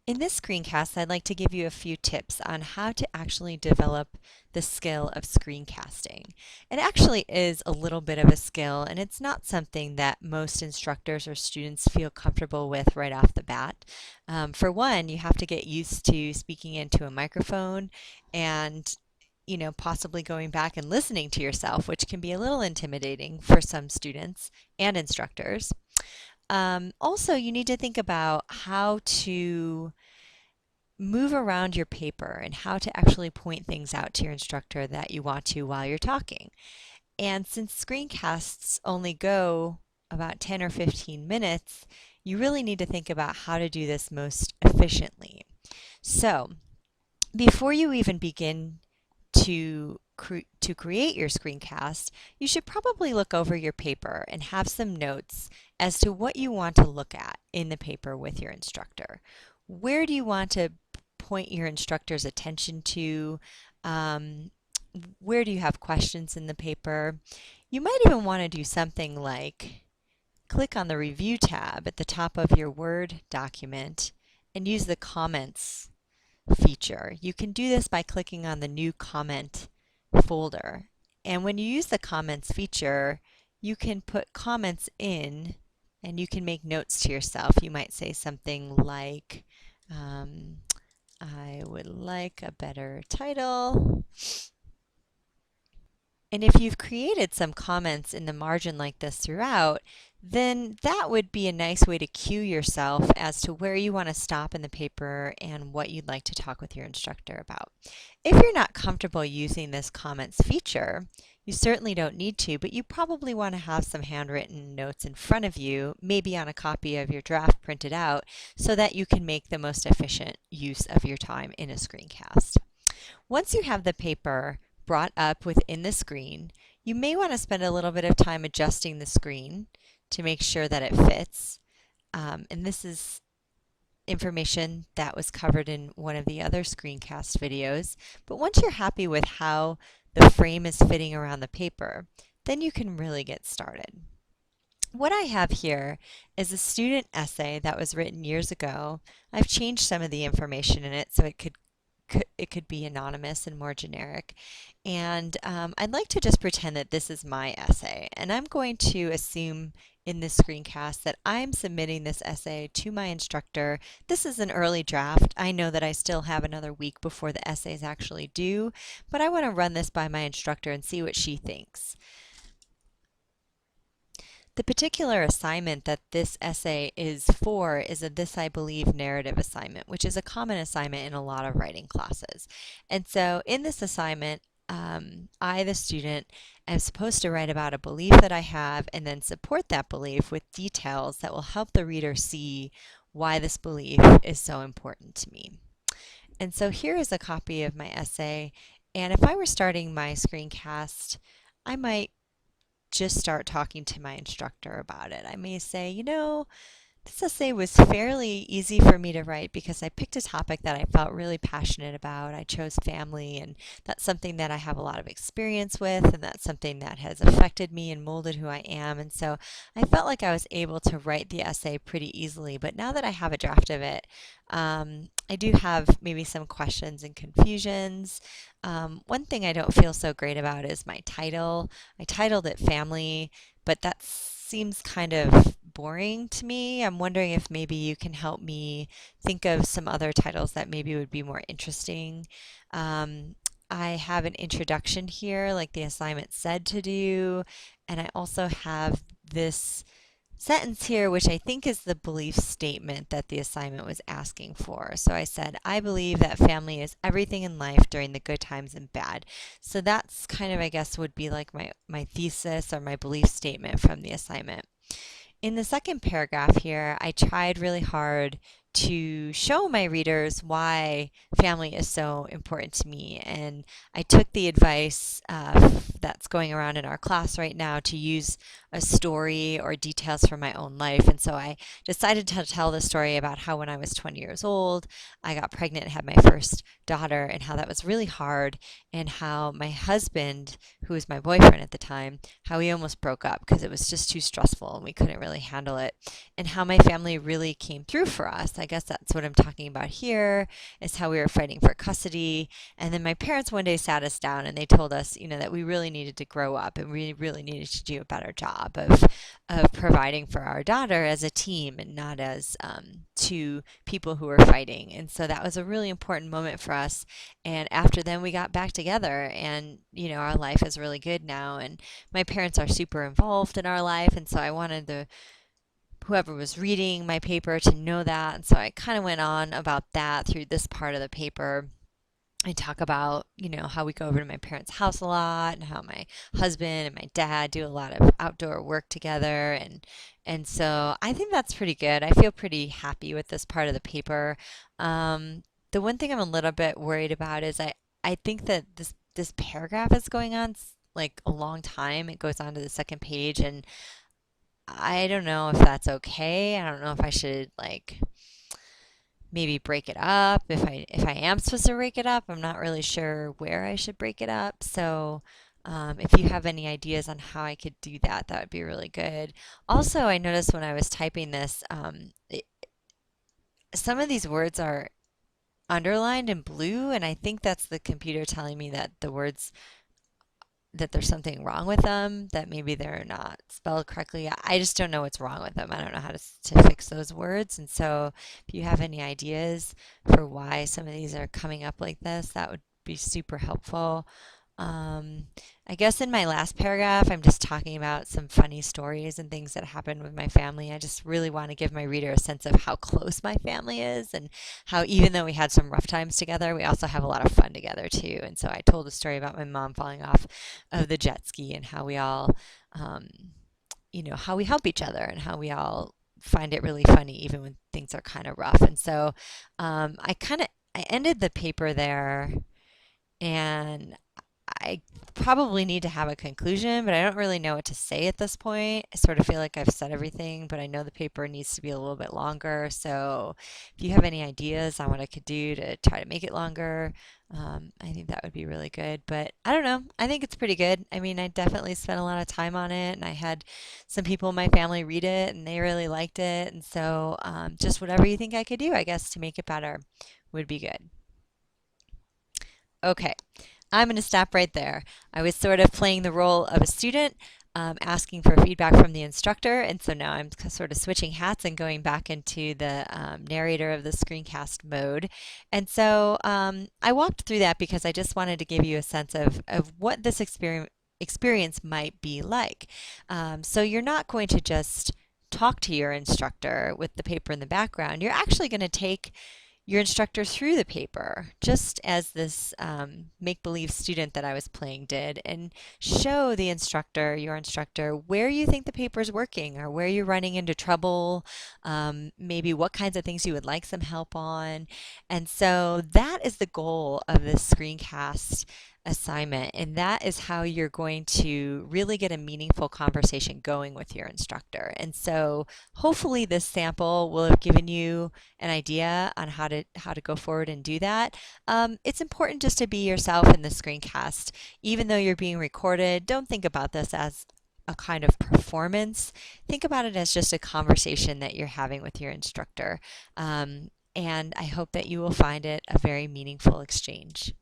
In this screencast, I'd like to give you a few tips on how to actually develop the skill of screencasting. It actually is a little bit of a skill, and it's not something that most instructors or students feel comfortable with right off the bat. For one, you have to get used to speaking into a microphone and possibly going back and listening to yourself, which can be a little intimidating for some students and instructors. Also, you need to think about how to move around your paper and how to actually point things out to your instructor that you want to while you're talking. And since screencasts only go about 10 or 15 minutes, you really need to think about how to do this most efficiently. So, before you even begin to create your screencast, you should probably look over your paper and have some notes as to what you want to look at in the paper with your instructor. Where do you want to point your instructor's attention to? Where do you have questions in the paper? You might even want to do something like click on the Review tab at the top of your Word document and use the Comments feature. You can do this by clicking on the New Comment folder. And when you use the Comments feature, you can put comments in and you can make notes to yourself. You might say something like, I would like a better title. And if you've created some comments in the margin like this throughout, then that would be a nice way to cue yourself as to where you want to stop in the paper and what you'd like to talk with your instructor about. If you're not comfortable using this comments feature, you certainly don't need to, but you probably want to have some handwritten notes in front of you, maybe on a copy of your draft printed out, so that you can make the most efficient use of your time in a screencast. Once you have the paper brought up within the screen, you may want to spend a little bit of time adjusting the screen to make sure that it fits. And this is information that was covered in one of the other screencast videos. But once you're happy with how the frame is fitting around the paper, then you can really get started. What I have here is a student essay that was written years ago. I've changed some of the information in it so it could be anonymous and more generic. And I'd like to just pretend that this is my essay. And I'm going to assume in this screencast that I'm submitting this essay to my instructor. This is an early draft. I know that I still have another week before the essay is actually due, but I want to run this by my instructor and see what she thinks. The particular assignment that this essay is for is a This I Believe narrative assignment, which is a common assignment in a lot of writing classes. And so in this assignment, I, the student, am supposed to write about a belief that I have and then support that belief with details that will help the reader see why this belief is so important to me. And so here is a copy of my essay. And if I were starting my screencast, I might just start talking to my instructor about it. I may say, this essay was fairly easy for me to write because I picked a topic that I felt really passionate about. I chose family, and that's something that I have a lot of experience with, and that's something that has affected me and molded who I am. And so I felt like I was able to write the essay pretty easily. But now that I have a draft of it, I do have maybe some questions and confusions. One thing I don't feel so great about is my title. I titled it Family, but that seems kind of boring to me. I'm wondering if maybe you can help me think of some other titles that maybe would be more interesting. I have an introduction here, like the assignment said to do, and I also have this sentence here, which I think is the belief statement that the assignment was asking for. So I said, I believe that family is everything in life during the good times and bad. So that's kind of, I guess, would be like my thesis or my belief statement from the assignment. In the second paragraph here, I tried really hard to show my readers why family is so important to me. And I took the advice that's going around in our class right now to use a story or details from my own life. And so I decided to tell the story about how when I was 20 years old, I got pregnant and had my first daughter, and how that was really hard, and how my husband, who was my boyfriend at the time, how we almost broke up because it was just too stressful and we couldn't really handle it, and how my family really came through for us. I guess that's what I'm talking about here, is how we were fighting for custody. And then my parents one day sat us down and they told us, that we really needed to grow up and we really needed to do a better job of providing for our daughter as a team and not as two people who were fighting. And so that was a really important moment for us. And after then, we got back together, and our life is really good now. And my parents are super involved in our life, and so I wanted the whoever was reading my paper to know that. And so I kind of went on about that through this part of the paper. I talk about, how we go over to my parents' house a lot and how my husband and my dad do a lot of outdoor work together. And so I think that's pretty good. I feel pretty happy with this part of the paper. The one thing I'm a little bit worried about is I think that this paragraph is going on like a long time. It goes on to the second page, and I don't know if that's okay. I don't know if I should like maybe break it up. If I am supposed to break it up, I'm not really sure where I should break it up. So if you have any ideas on how I could do that, that would be really good. Also, I noticed when I was typing this, some of these words are underlined in blue, and I think that's the computer telling me that that there's something wrong with them, that maybe they're not spelled correctly. I just don't know what's wrong with them. I don't know how to fix those words. And so if you have any ideas for why some of these are coming up like this, that would be super helpful. I guess in my last paragraph, I'm just talking about some funny stories and things that happened with my family. I just really want to give my reader a sense of how close my family is and how even though we had some rough times together, we also have a lot of fun together too. And so I told a story about my mom falling off of the jet ski and how we all, how we help each other and how we all find it really funny even when things are kind of rough. And so I ended the paper there, and I probably need to have a conclusion, but I don't really know what to say at this point. I sort of feel like I've said everything, but I know the paper needs to be a little bit longer. So if you have any ideas on what I could do to try to make it longer, I think that would be really good. But I don't know. I think it's pretty good. I mean, I definitely spent a lot of time on it, and I had some people in my family read it, and they really liked it. And so just whatever you think I could do, I guess, to make it better would be good. Okay. I'm going to stop right there. I was sort of playing the role of a student, asking for feedback from the instructor, and so now I'm sort of switching hats and going back into the narrator of the screencast mode. And so I walked through that because I just wanted to give you a sense of what this experience might be like. So you're not going to just talk to your instructor with the paper in the background. You're actually going to take your instructor through the paper, just as this make-believe student that I was playing did, and show the instructor, your instructor, where you think the paper is working or where you're running into trouble, maybe what kinds of things you would like some help on. And so that is the goal of this screencast assignment, and that is how you're going to really get a meaningful conversation going with your instructor. And so hopefully this sample will have given you an idea on how to go forward and do that. It's important just to be yourself in the screencast. Even though you're being recorded, don't think about this as a kind of performance. Think about it as just a conversation that you're having with your instructor. And I hope that you will find it a very meaningful exchange.